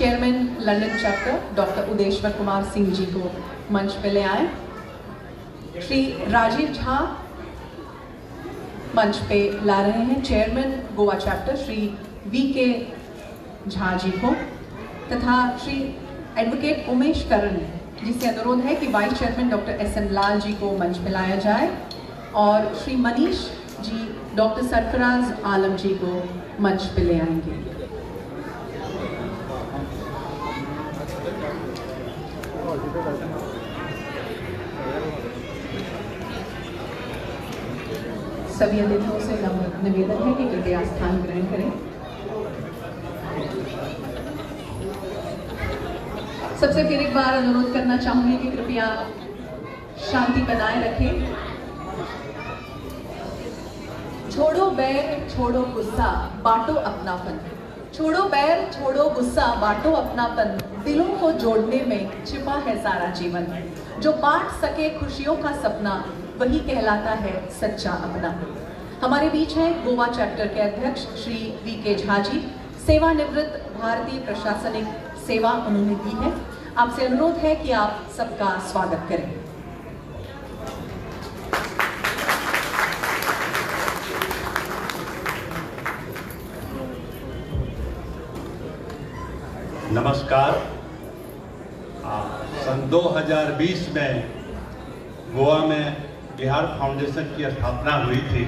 Chairman London chapter doctor Udeshwar Kumar Singh ji को मंच पे ले आए। श्री राजीव झा मंच पे ला रहे हैं chairman Goa chapter Shri V K. Jha ji को, तथा श्री एडवोकेट उमेश करण जिससे अनुरोध है कि vice chairman doctor SN. Lal ji को मंच पे लाया जाए और श्री मनीष जी डॉक्टर सरफराज आलम जी को मंच पे ले आएंगे। सभी अतिथियों से निवेदन है कि कृपया स्थान ग्रहण करें। सबसे फिर एक बार अनुरोध करना चाहूंगी कि कृपया शांति बनाए रखें। छोड़ो बैर छोड़ो गुस्सा बांटो अपनापन, छोड़ो बैर छोड़ो गुस्सा बांटो अपनापन, दिलों को जोड़ने में छिपा है सारा जीवन, जो बांट सके खुशियों का सपना वही कहलाता है सच्चा अपना। हमारे बीच हैं गोवा चैप्टर के अध्यक्ष श्री वी.के. झा जी, सेवानिवृत्त भारतीय प्रशासनिक सेवा उन्होंने दी है। आपसे अनुरोध है कि आप सबका स्वागत करें। नमस्कार। सन 2020 में गोवा में बिहार फाउंडेशन की स्थापना हुई थी।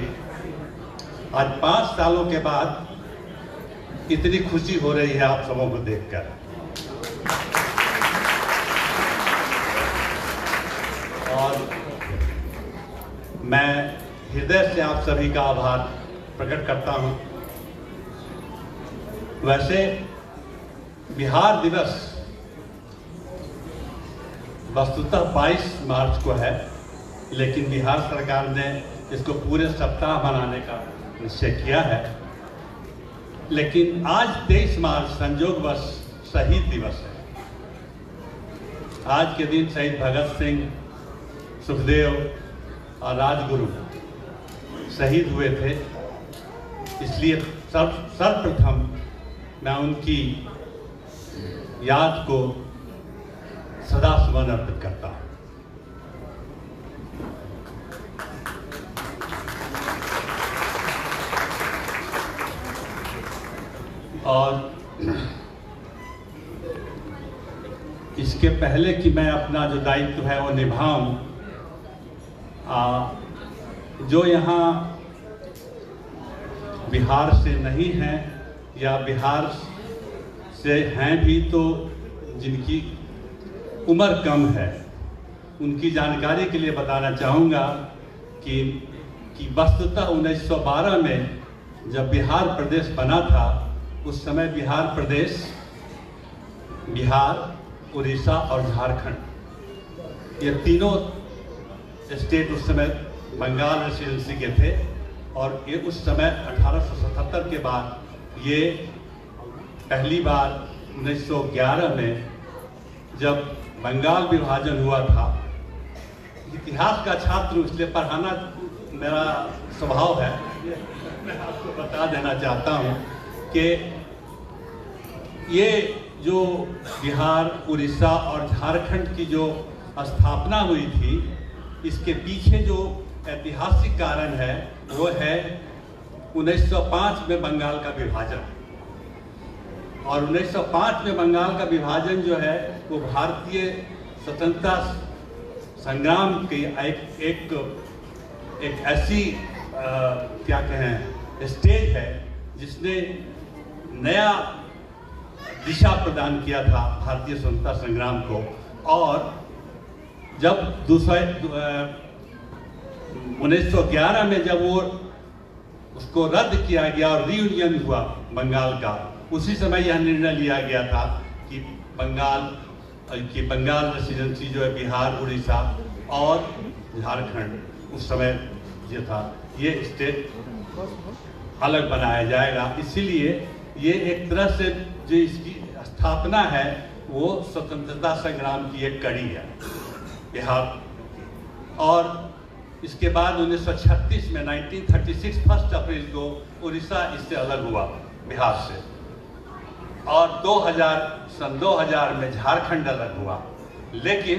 आज 5 सालों के बाद इतनी खुशी हो रही है आप सबों को देखकर। और मैं हृदय से आप सभी का आभार प्रकट करता हूं। वैसे बिहार दिवस वस्तुतः 22 मार्च को है, लेकिन बिहार सरकार ने इसको पूरे सप्ताह मनाने का निश्चय किया है। लेकिन आज 23 मार्च संयोगवश शहीद दिवस है। आज के दिन शहीद भगत सिंह, सुखदेव और राजगुरु शहीद हुए थे। इसलिए सर्वप्रथम मैं उनकी याद को सदा सुमन अर्पित करता हूं। और इसके पहले कि मैं अपना जो दायित्व है वो निभाऊं, जो यहाँ बिहार से नहीं हैं या बिहार से हैं भी तो जिनकी उम्र कम है, उनकी जानकारी के लिए बताना चाहूँगा कि वस्तुतः 1912 में जब बिहार प्रदेश बना था, उस समय बिहार प्रदेश बिहार, उड़ीसा और झारखंड, ये तीनों स्टेट उस समय बंगाल रेसिडेंसी के थे। और ये उस समय 1877 के बाद ये पहली बार 1911 में जब बंगाल विभाजन हुआ था। इतिहास का छात्र इसलिए पढ़ाना मेरा स्वभाव है। मैं आपको बता देना चाहता हूँ कि ये जो बिहार, उड़ीसा और झारखंड की जो स्थापना हुई थी, इसके पीछे जो ऐतिहासिक कारण है वो है 1905 में बंगाल का विभाजन। और 1905 में बंगाल का विभाजन जो है वो भारतीय स्वतंत्रता संग्राम की एक ऐसी क्या कहें स्टेज है जिसने नया दिशा प्रदान किया था भारतीय स्वतंत्रता संग्राम को। और जब 1911 में जब वो उसको रद्द किया गया और रीयूनियन हुआ बंगाल का, उसी समय यह निर्णय लिया गया था कि बंगाल रेसिडेंसी जो है बिहार, उड़ीसा और झारखंड उस समय जो था ये स्टेट अलग बनाया जाएगा। इसीलिए ये एक तरह से जो इसकी स्थापना है वो स्वतंत्रता संग्राम की एक कड़ी है बिहार। और इसके बाद 1936 में 1936 1 अप्रैल को उड़ीसा इससे अलग हुआ बिहार से। और सन 2000 में झारखंड अलग हुआ। लेकिन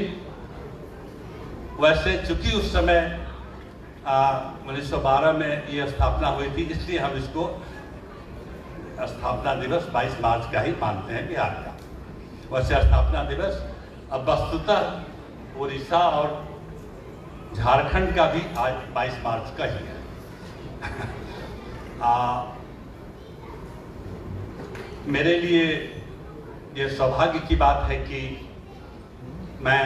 वैसे चूंकि उस समय 1912 में ये स्थापना हुई थी, इसलिए हम इसको स्थापना दिवस 22 मार्च का ही मानते हैं बिहार का। वैसे स्थापना दिवस अब वस्तुतः उड़ीसा और झारखंड का भी आज 22 मार्च का ही है। मेरे लिए ये सौभाग्य की बात है कि मैं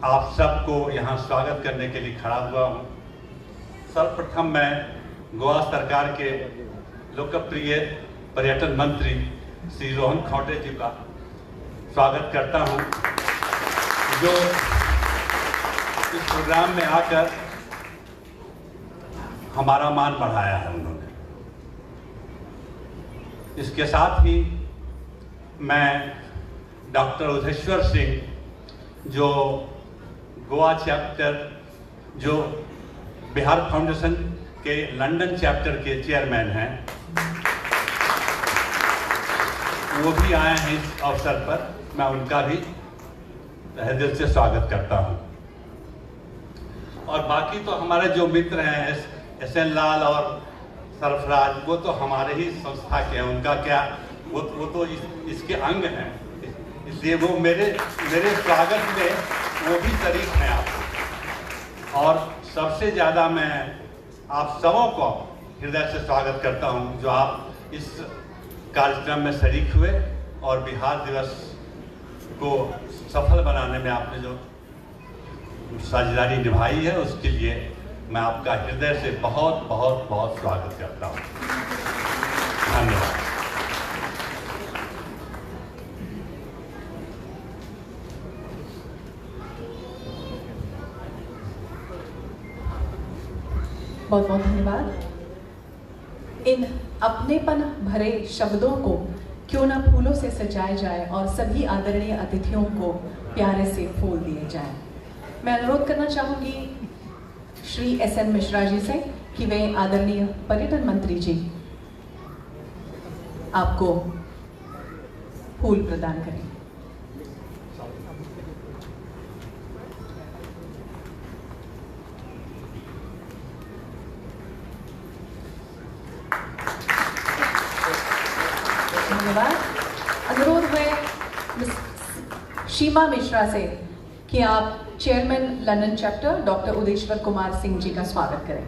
आप सबको यहाँ स्वागत करने के लिए खड़ा हुआ हूँ। सर्वप्रथम मैं गोवा सरकार के लोकप्रिय पर्यटन मंत्री श्री रोहन खौटे जी का स्वागत करता हूँ, जो इस प्रोग्राम में आकर हमारा मान बढ़ाया है उन्होंने। इसके साथ ही मैं डॉक्टर उधेश्वर सिंह, जो गोवा चैप्टर, जो बिहार फाउंडेशन के लंदन चैप्टर के चेयरमैन हैं, वो भी आए हैं इस अवसर पर। मैं उनका भी तहे दिल से स्वागत करता हूं। और बाकी तो हमारे जो मित्र हैं SN लाल और सरफराज, वो तो हमारे ही संस्था के हैं। उनका क्या, वो तो इसके अंग हैं, इसलिए वो मेरे स्वागत में वो भी शरीक हैं आप। और सबसे ज़्यादा मैं आप सबों को हृदय से स्वागत करता हूं, जो आप इस कार्यक्रम में शरीक हुए और बिहार दिवस को सफल बनाने में आपने जो साझेदारी निभाई है, उसके लिए मैं आपका हृदय से बहुत बहुत बहुत स्वागत करता हूं। धन्यवाद। बहुत बहुत धन्यवाद। इन अपनेपन भरे शब्दों को क्यों ना फूलों से सजाया जाए और सभी आदरणीय अतिथियों को प्यारे से फूल दिए जाए। मैं अनुरोध करना चाहूंगी श्री SN मिश्रा जी से कि वे आदरणीय पर्यटन मंत्री जी आपको फूल प्रदान करें। धन्यवाद। अनुरोध है सीमा मिश्रा से कि आप chairman London chapter doctor Udeshwar Kumar Singh ji का स्वागत करें।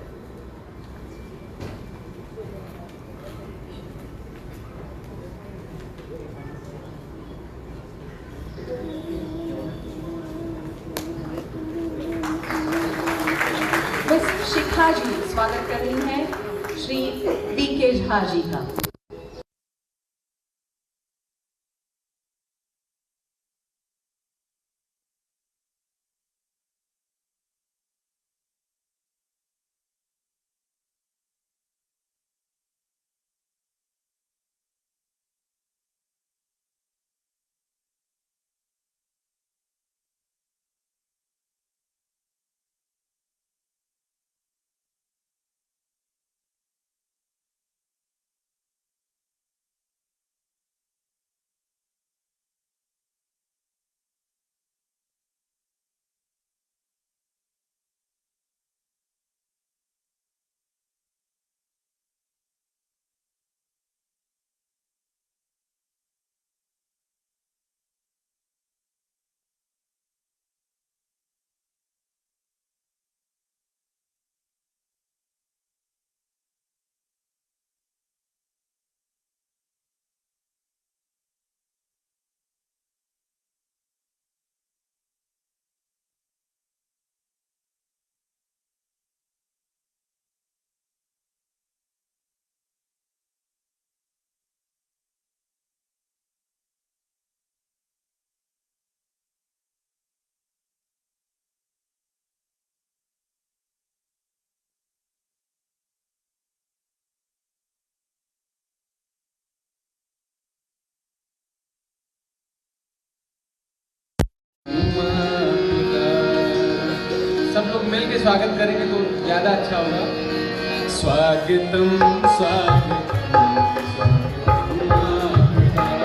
मिस शिखा जी स्वागत कर रही हैं श्री BK झा जी का। सब लोग मिल के स्वागत करेंगे तो ज़्यादा अच्छा होगा। स्वागतम स्वागतम स्वागतम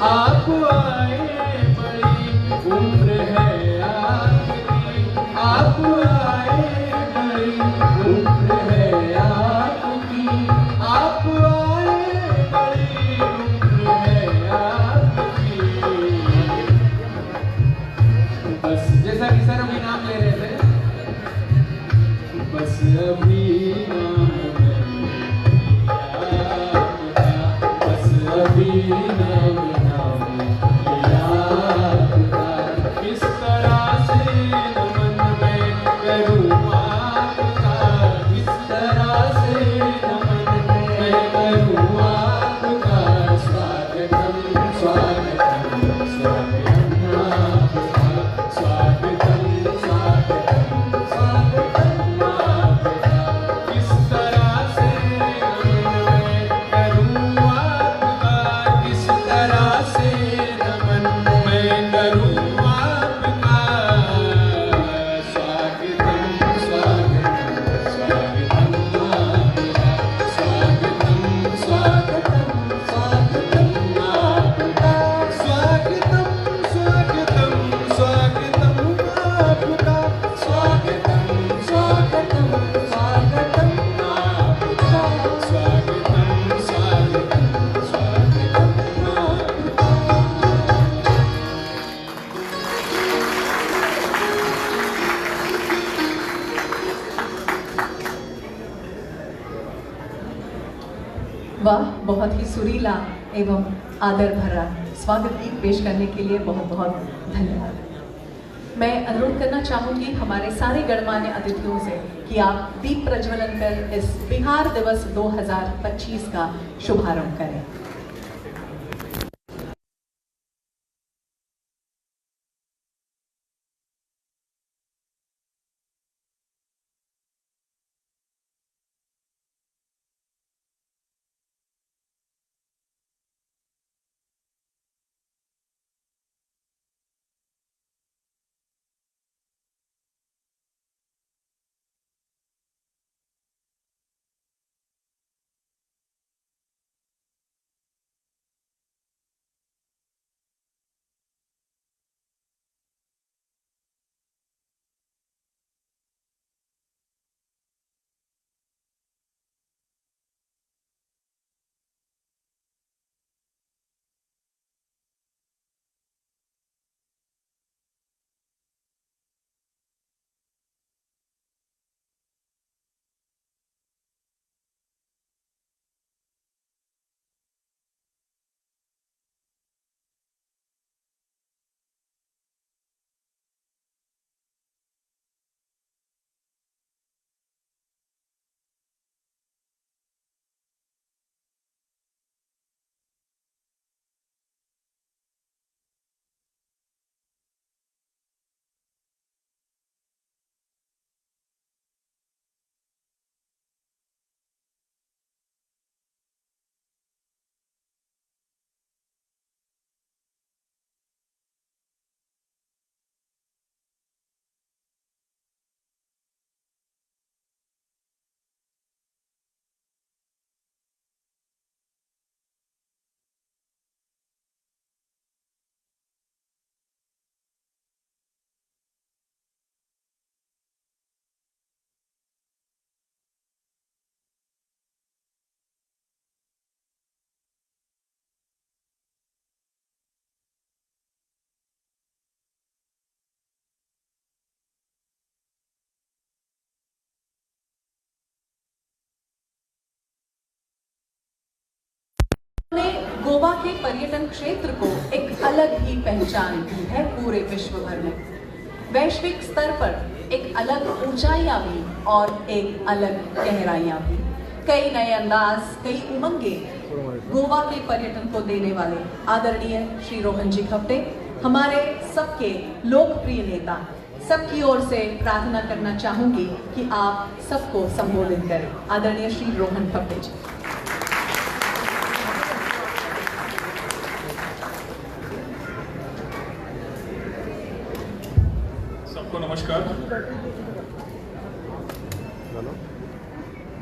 आप आए बड़ी उम्र है आपकी, आप आए बड़ी उम्र है आपकी, आप आए बड़ी उम्र है आपकी। बस जैसा कि सर अभी नाम ले रहे थे, बस अभी नाम बस अभी नाम किस तरह से नमन मैं करूँ आपका, किस तरह से नमन मैं करूँ आपका। स्वागतम स्वागतम स्वागतम आपका, स्वागतम स्वागतम स्वागतम आपका। किस तरह से नमन मैं करूँ आपका, किस तरह से नमन मैं करूँ आपका। स्वागतम स्वागतम स्वागतम आपका, स्वागतम स्वागतम स्वागतम आपका, स्वागतम स्वागतम स्वागतम आपका, स्वागतम स्वागतम स्वागतम आपका, स्वागतम स्वागतम स्वागतम आपका। वाह, बहुत ही सुरीला एवं आदर भरा स्वागत गीत पेश करने के लिए बहुत बहुत धन्यवाद। मैं अनुरोध करना चाहूँगी हमारे सारे गणमान्य अतिथियों से कि आप दीप प्रज्वलन कर इस बिहार दिवस 2025 का शुभारंभ करें। गोवा के पर्यटन क्षेत्र को एक अलग ही पहचान दी है पूरे विश्व भर में। वैश्विक स्तर पर एक अलग ऊंचाइयां भी और एक अलग गहराइयां भी। कई नए अंदाज, कई उमंगे गोवा के पर्यटन को देने वाले आदरणीय श्री रोहन जी खप्टे हमारे सबके लोकप्रिय नेता। सबकी ओर से प्रार्थना करना चाहूंगी कि आप सबको संबोधित करें। आदरणीय श्री रोहन खप्टे जी। सबको नमस्कार।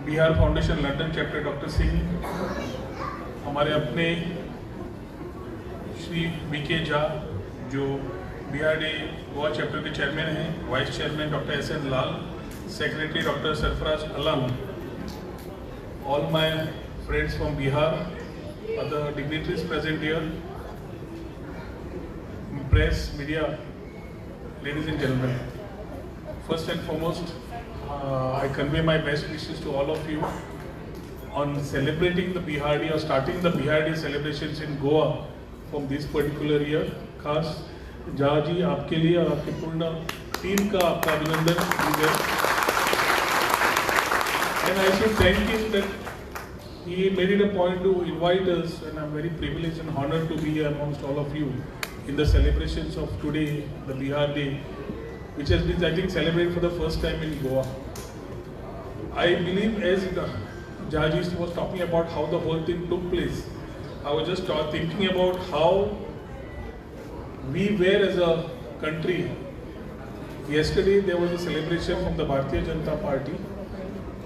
Bihar foundation London chapter doctor Singh, हमारे अपने श्री वीके झा जो बिहार डे गोवा चैप्टर के चेयरमैन हैं, वाइस चेयरमैन डॉक्टर एस.एन. लाल, सेक्रेटरी डॉक्टर सरफराज अलम, all my friends from Bihar, other dignitaries present here, press, media, ladies and gentlemen, first and foremost, I convey my best wishes to all of you on celebrating the Bihar Day or starting the Bihar Day celebrations in Goa from this particular year. खास जहा जी आपके लिए और आपके पूर्ण team का आपका अभिनंदन है। And I should thank him that he made it a point to invite us, and I'm very privileged and honored to be here amongst all of you in the celebrations of today, the Bihar Day, which has been, I think, celebrated for the first time in Goa. I believe, as Jaji was talking about how the whole thing took place, I was just thinking about how we were as a country. Yesterday there was a celebration from the Bharatiya Janata Party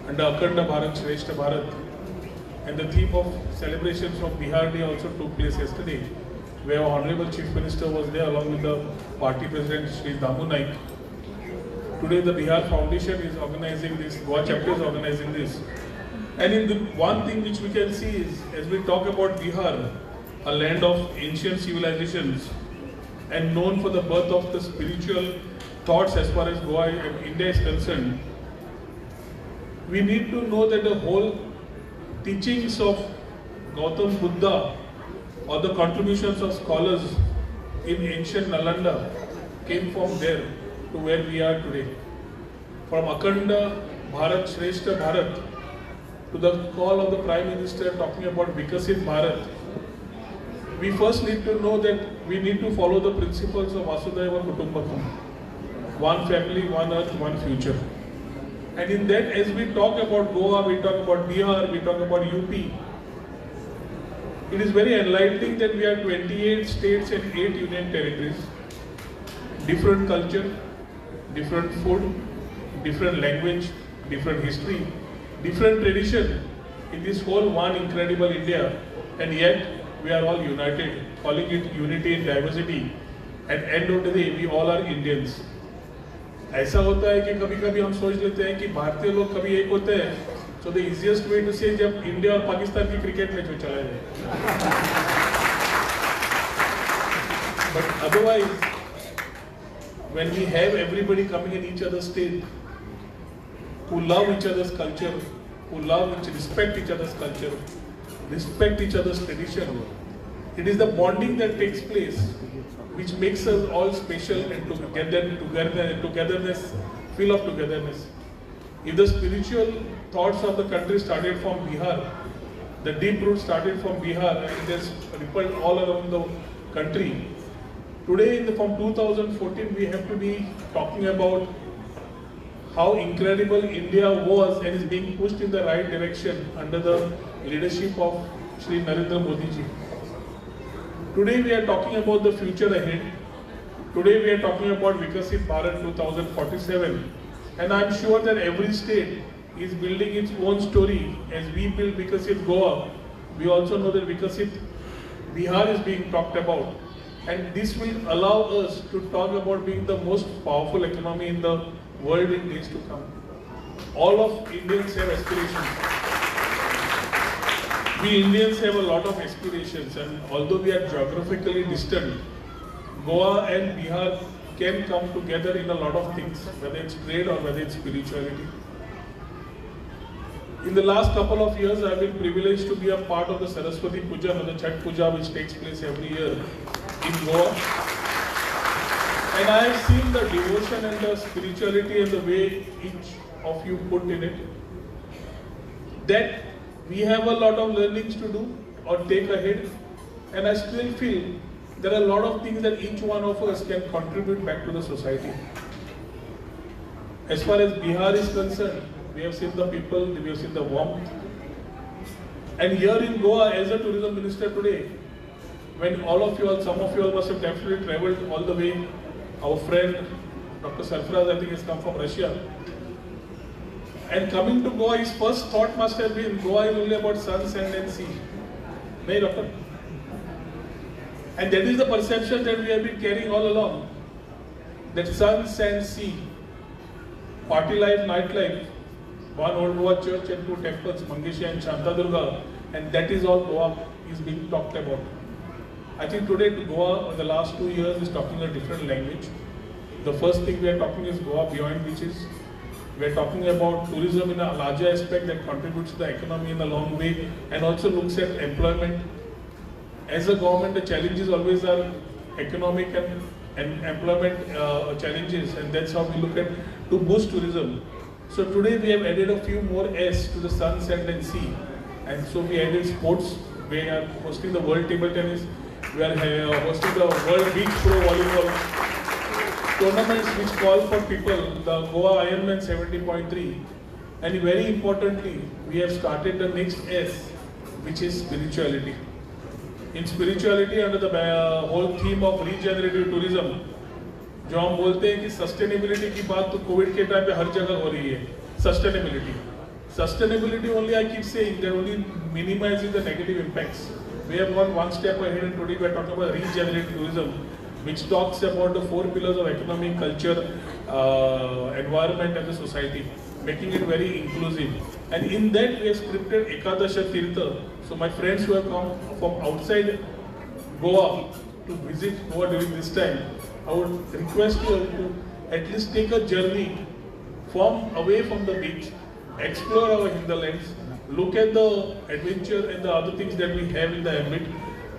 under Akhanda Bharat, Shrestha Bharat, and the theme of celebrations of Bihar Day also took place yesterday, where our Honorable Chief Minister was there along with the party president Shri Damu Naik. Today the Bihar Foundation is organizing this, Goa chapter is organizing this. And in the one thing which we can see is, as we talk about Bihar, a land of ancient civilizations and known for the birth of the spiritual thoughts as far as Goa and India is concerned, we need to know that the whole teachings of Gautam Buddha or the contributions of scholars in ancient Nalanda came from there to where we are today. From Akhanda Bharat, Shrestha Bharat, to the call of the Prime Minister talking about Vikasit Bharat, we first need to know that we need to follow the principles of Vasudhaiva Kutumbakam. One family, one earth, one future. And in that, as we talk about Goa, we talk about Bihar, we talk about UP, it is very enlightening that we have 28 states and 8 union territories, different culture, different food, different language, different history, different tradition in this whole one incredible India, and yet we are all united, calling it unity in diversity, and end of the day we all are Indians. ऐसा होता है कि कभी कभी हम सोच लेते हैं कि भारतीय लोग कभी एक होते हैं, so the easiest way to say जब इंडिया और पाकिस्तान की क्रिकेट मैच में चला जाए. But otherwise, when we have everybody coming in each other's state, who love each other's culture, who respect each other's culture, respect each other's tradition, it is the bonding that takes place which makes us all special and togetherness, feel of togetherness. If the spiritual thoughts of the country started from Bihar, the deep roots started from Bihar, and it has rippled all around the country. Today, from 2014, we have to be talking about how incredible India was and is being pushed in the right direction under the leadership of Shri Narendra Modi ji. Today we are talking about the future ahead. Today we are talking about Vikasit Bharat 2047, and I am sure that every state is building its own story. As we build Vikasit Goa, we also know that Vikasit Bihar is being talked about, and this will allow us to talk about being the most powerful economy in the world in days to come. All of Indians have aspirations. We Indians have a lot of aspirations, and although we are geographically distant, Goa and Bihar can come together in a lot of things, whether it's trade or whether it's spirituality. In the last couple of years, I've been privileged to be a part of the Saraswati Puja or the Chhath Puja, which takes place every year in Goa. And I have seen the devotion and the spirituality and the way each of you put in it. That we have a lot of learnings to do or take ahead. And I still feel there are a lot of things that each one of us can contribute back to the society. As far as Bihar is concerned, we have seen the people, we have seen the warmth. And here in Goa, as a tourism minister today, when all of you all, some of you all must have definitely traveled all the way. Our friend, Dr. Sarfaraz, I think has come from Russia. And coming to Goa, his first thought must have been, Goa is only about sun, sand and sea. No, doctor? And that is the perception that we have been carrying all along. That sun, sand, sea, party life, nightlife, one old Goa church and two temples, Mangeshi and Shantadurga, and that is all Goa is being talked about. I think today Goa in the last 2 years is talking a different language. The first thing we are talking is Goa beyond beaches. We are talking about tourism in a larger aspect that contributes to the economy in a long way and also looks at employment. As a government, the challenges always are economic and employment challenges, and that's how we look at to boost tourism. So today we have added a few more S to the sun, sand and sea. And so we added sports. We are hosting the World Table Tennis. We are hosting the World Beach Pro Volleyball tournaments which call for people, the Goa Ironman 70.3. And very importantly, we have started the next S, which is spirituality. In spirituality, under the whole theme of regenerative tourism, जो हम बोलते हैं कि sustainability की बात तो Covid के time पे हर जगह हो रही है. Sustainability only I keep saying that only minimizes the negative impacts. We have gone one step ahead and today we are talking about regenerative tourism, which talks about the 4 pillars of economy, culture, environment and the society, making it very inclusive. And in that we have scripted Ekadasha Tirtha. So my friends who have come from outside Goa to visit Goa during this time, I would request you to at least take a journey away from the beach, explore our hinterlands, look at the adventure and the other things that we have in the ambit.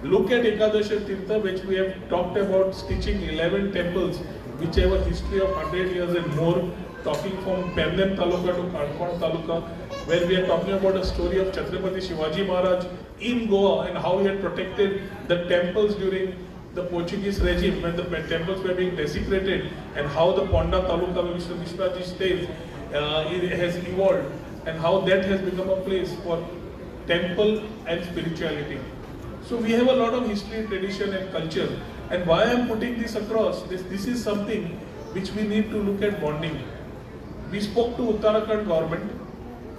Look at Ekadasha Tirtha, which we have talked about stitching 11 temples, which have a history of 100 years and more, talking from Pernem Taluka to Karkon Taluka, where we are talking about a story of Chhatrapati Shivaji Maharaj in Goa and how he had protected the temples during the Portuguese regime when the temples were being desecrated, and how the Ponda Taluka where Mr. Vishwaji stays it has evolved, and how that has become a place for temple and spirituality. So we have a lot of history, tradition and culture, and why I am putting this across, this is something which we need to look at bonding. We spoke to Uttarakhand government,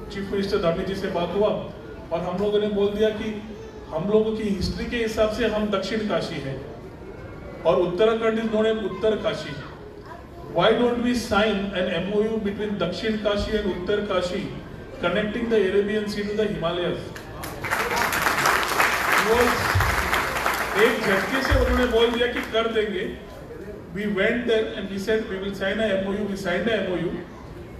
Chief Minister Dhami जी से बात हुआ और हम लोगों ने बोल दिया कि हम लोगों की हिस्ट्री के हिसाब से हम दक्षिण काशी हैं और Uttarakhand is known as Uttar Kashi. Why don't we sign an MOU between Dakshin Kashi and Uttar Kashi, connecting the Arabian Sea to the Himalayas? एक झटके से उन्होंने बोल दिया कि कर देंगे. We went there and we said we will sign a MOU. We signed a MOU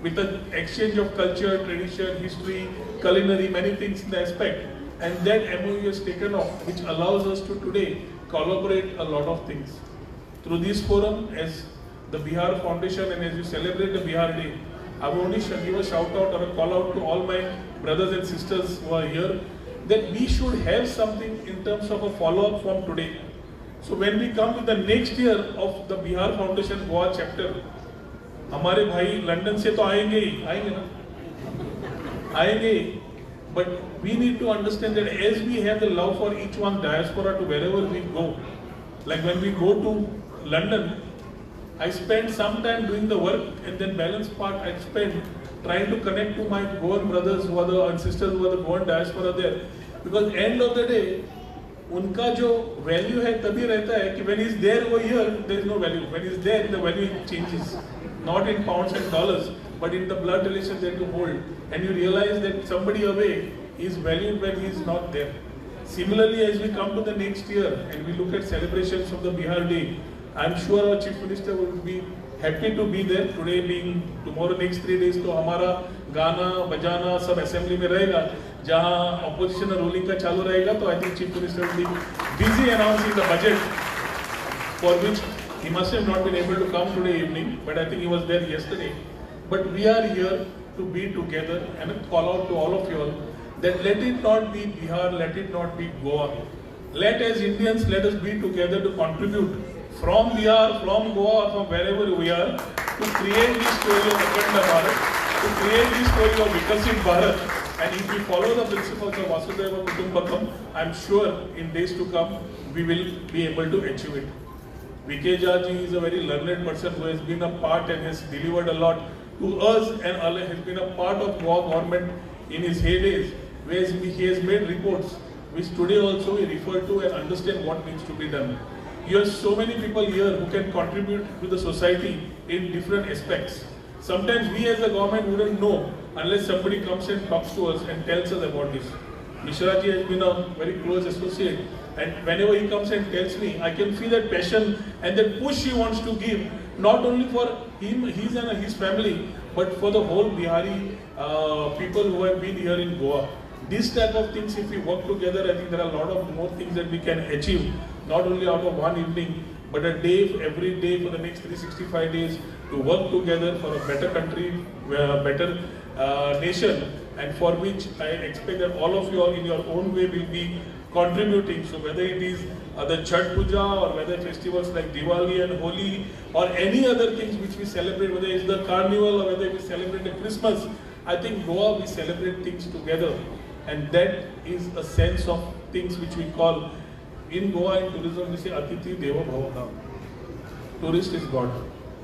with an exchange of culture, tradition, history, culinary, many things in the aspect. And that MOU has taken off, which allows us to today collaborate a lot of things. Through this forum, as the Bihar Foundation and as we celebrate the Bihar Day, I will only give a shout out or a call out to all my brothers and sisters who are here, that we should have something in terms of a follow-up from today. So when we come to the next year of the Bihar Foundation Goa chapter, हमारे भाई London से तो आएंगे ना, but we need to understand that as we have the love for each one diaspora to wherever we go, like when we go to London, I spend some time doing the work and then balance part I spend trying to connect to my Goan brothers who are and sisters who are the Goan diaspora there, because end of the day उनका जो value है तभी रहता है कि when is there over here there is no value, when is there the value changes, not in pounds and dollars but in the blood relation that you hold, and you realize that somebody away is valued when he is not there. Similarly, as we come to the next year and we look at celebrations of the Bihar Day, I am sure our Chief Minister will be happy to be there today. Being tomorrow next 3 days तो हमारा गाना बजाना सब assembly में रहेगा, जहाँ opposition और ruling का चालू रहेगा. तो I think chief minister will be busy announcing the budget, for which he must have not been able to come today evening, but I think he was there yesterday. But we are here to be together and call out to all of you all that let it not be Bihar, let it not be Goa. Let as Indians, let us be together to contribute from Bihar, from Goa, or from wherever we are, to create this story of Akhanda Bharat, to create this story of Vikasit Bharat. And if we follow the principles of Vasudhaiva Kutumbakam, I am sure in days to come we will be able to achieve it. V.K. Jha ji is a very learned person who has been a part and has delivered a lot to us, and has been a part of Goa government in his heydays, where he has made reports which today also we refer to and understand what needs to be done. You have so many people here who can contribute to the society in different aspects. Sometimes we as a government wouldn't know unless somebody comes and talks to us and tells us about this. Mishra ji has been a very close associate, and whenever he comes and tells me, I can feel that passion and that push he wants to give, not only for him, his family, but for the whole Bihari people who have been here in Goa. This type of things, if we work together, I think there are a lot of more things that we can achieve, not only out of one evening, but a day, every day for the next 365 days, to work together for a better country, a better nation, and for which I expect that all of you all in your own way will be contributing. So whether it is the Chhath Puja, or whether festivals like Diwali and Holi, or any other things which we celebrate, whether it's the carnival or whether we celebrate the Christmas, I think Goa we celebrate things together, and that is a sense of things which we call in Goa in tourism we say Atithi Deva Bhava. Tourist is God,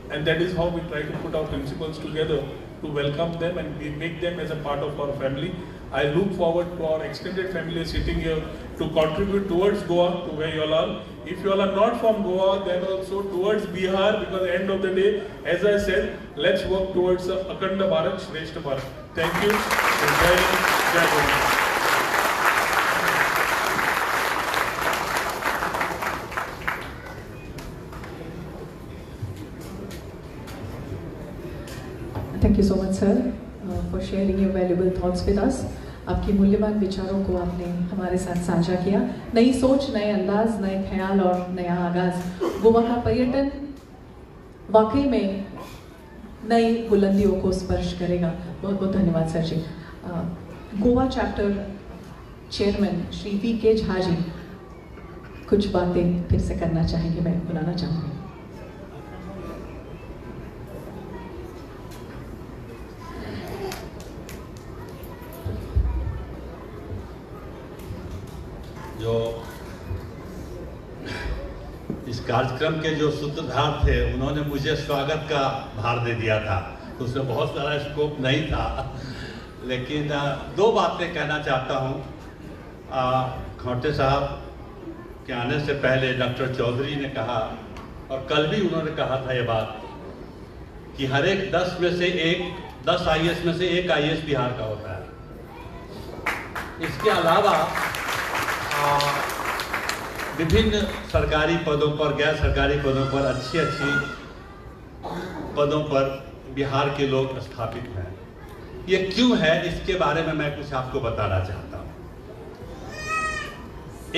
and that is how we try to put our principles together to welcome them and we make them as a part of our family. I look forward to our extended family sitting here to contribute towards Goa, to where you all are. If you all are not from Goa, then also towards Bihar, because at the end of the day, as I said, let's work towards Akhanda Bharat, Shrestha Bharat. Thank you. Jai Hind, Jai Bharat. Thank you so much, sir, for sharing your valuable thoughts with us. आपकी मूल्यवान विचारों को आपने हमारे साथ साझा किया. नई सोच, नए अंदाज, नए ख्याल और नया आगाज. गोवा का पर्यटन वाकई में नई बुलंदियों को स्पर्श करेगा. बहुत बहुत धन्यवाद sir ji. Goa chapter chairman Shri V.K. Jha ji कुछ बातें फिर से करना चाहेंगे. मैं बुलाना चाहूँगी. जो इस कार्यक्रम के जो सूत्रधार थे, उन्होंने मुझे स्वागत का भार दे दिया था, तो उसमें बहुत सारा स्कोप नहीं था, लेकिन दो बातें कहना चाहता हूँ. खौटे साहब के आने से पहले डॉक्टर चौधरी ने कहा, और कल भी उन्होंने कहा था ये बात, कि हर एक 10 में से एक 10 IAS में से एक IAS बिहार का होता है. इसके अलावा विभिन्न सरकारी पदों पर, गैर सरकारी पदों पर, अच्छी पदों पर बिहार के लोग स्थापित हैं. ये क्यों है, इसके बारे में मैं कुछ आपको बताना चाहता हूँ.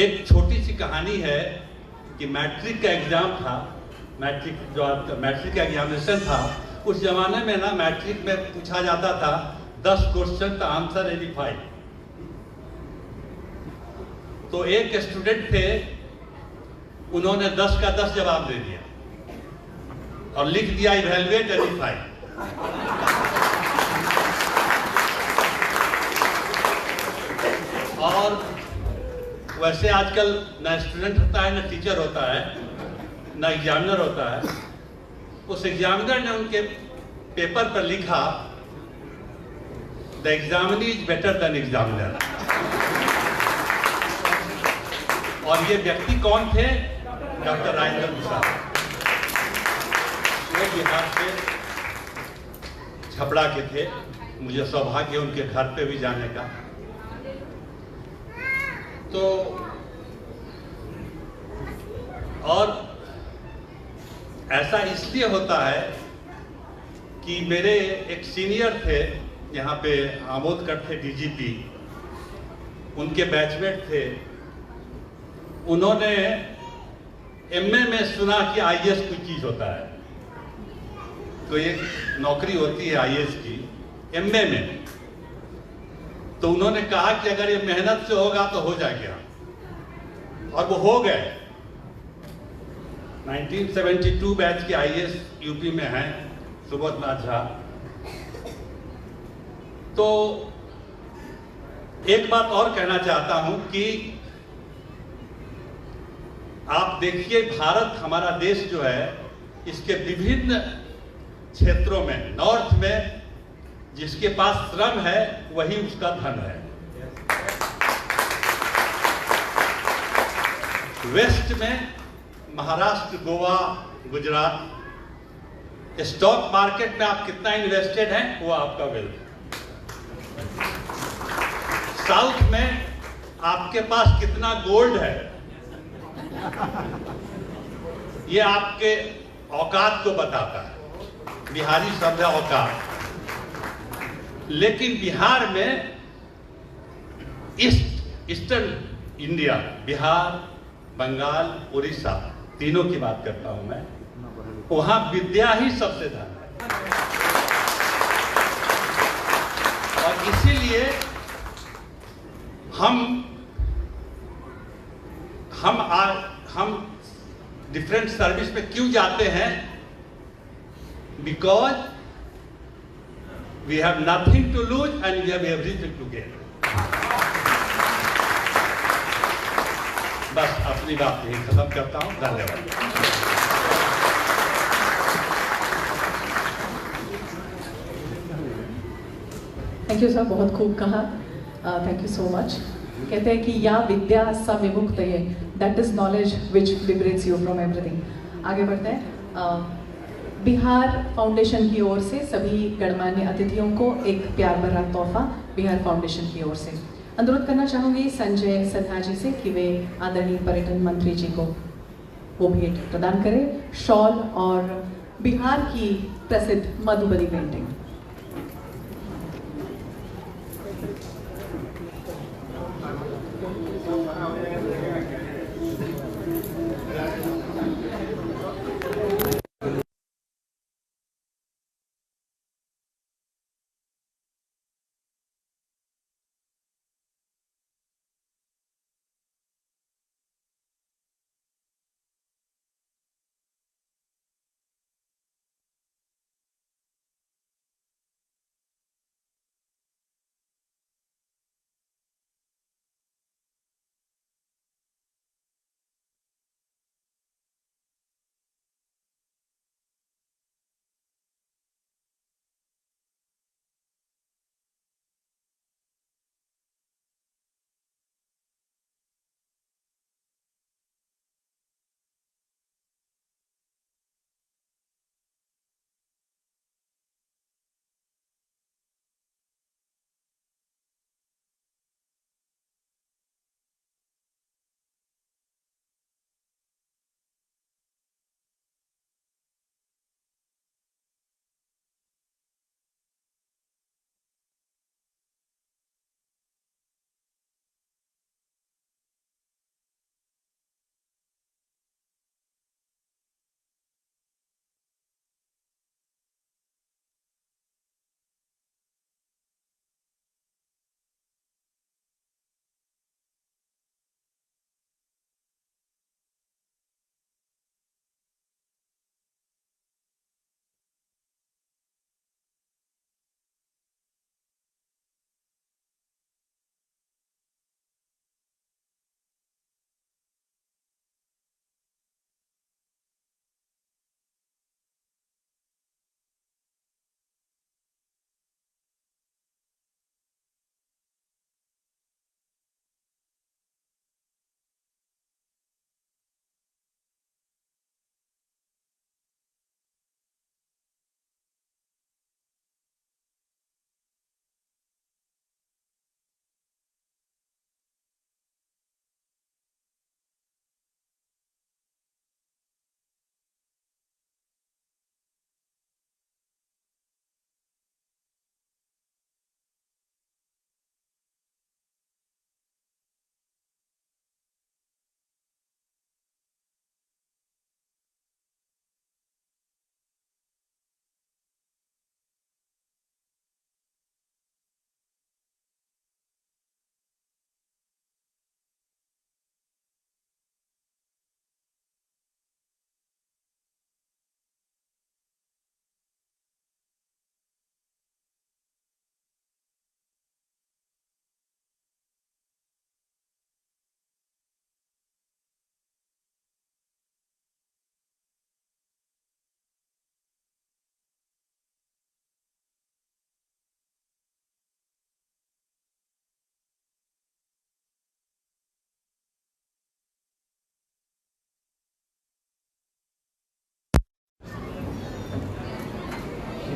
एक छोटी सी कहानी है कि मैट्रिक का एग्जाम था, मैट्रिक का एग्जामिनेशन था. उस जमाने में ना मैट्रिक में पूछा जाता था 10 क्वेश्चन का आंसर 85. तो एक स्टूडेंट थे, उन्होंने 10 का 10 जवाब दे दिया और लिख दिया इवैल्यूएट 85. और वैसे आजकल ना स्टूडेंट होता है, ना टीचर होता है, ना एग्जामिनर होता है. उस एग्जामिनर ने उनके पेपर पर लिखा the examinee is better than examiner. और ये व्यक्ति कौन थे? डॉक्टर राजेंद्र प्रसाद. वो बिहार से छपरा के थे. मुझे सौभाग्य उनके घर पे भी जाने का. तो और ऐसा इसलिए होता है कि मेरे एक सीनियर थे यहाँ पे, आमोदकर थे डीजीपी, उनके बैचमेट थे। उन्होंने एमए में सुना कि आईएएस कोई चीज होता है, तो एक नौकरी होती है आईएएस की एमए में। तो उन्होंने कहा कि अगर ये मेहनत से होगा तो हो जाएगा, और वो हो गए। 1972 बैच के आईएएस यूपी में हैं, सुबोध नाथ झा। तो एक बात और कहना चाहता हूं कि आप देखिए, भारत हमारा देश जो है, इसके विभिन्न क्षेत्रों में, नॉर्थ में जिसके पास श्रम है वही उसका धन है, वेस्ट में महाराष्ट्र, गोवा, गुजरात, स्टॉक मार्केट में आप कितना इन्वेस्टेड हैं वो आपका वेल्थ। साउथ में आपके पास कितना गोल्ड है ये आपके औकात को बताता है। बिहारी शब्द है औकात। लेकिन बिहार में ईस्टर्न इंडिया, बिहार, बंगाल, उड़ीसा, तीनों की बात करता हूं मैं, वहां विद्या ही सबसे धन है। और इसीलिए हम डिफरेंट सर्विस पे क्यों जाते हैं? Because we have nothing to lose and we have everything to gain. बस अपनी बात यही खत्म करता हूं। धन्यवाद। थैंक यू सर, बहुत खूब कहा। Thank you so much. कहते हैं कि या विद्या सा विमुक्त है, that is knowledge which liberates you from everything. आगे बढ़ते हैं। बिहार फाउंडेशन की ओर से सभी गणमान्य अतिथियों को एक प्यार भरा तोहफा बिहार फाउंडेशन की ओर से अनुरोध करना चाहूँगी संजय सिन्हा जी से कि वे आदरणीय पर्यटन मंत्री जी को वो भेंट प्रदान करें, शॉल और बिहार की प्रसिद्ध मधुबनी पेंटिंग।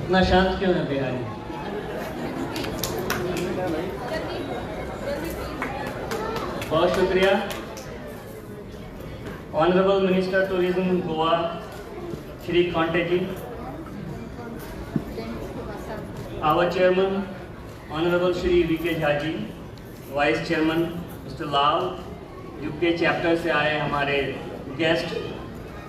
इतना शांत क्यों है बिहारी? बहुत शुक्रिया। Honourable minister tourism Goa Shri Khaunte ji, our chairman honourable Shri V K Jha ji, vice chairman mister Lal, UK chapter से आए हमारे गेस्ट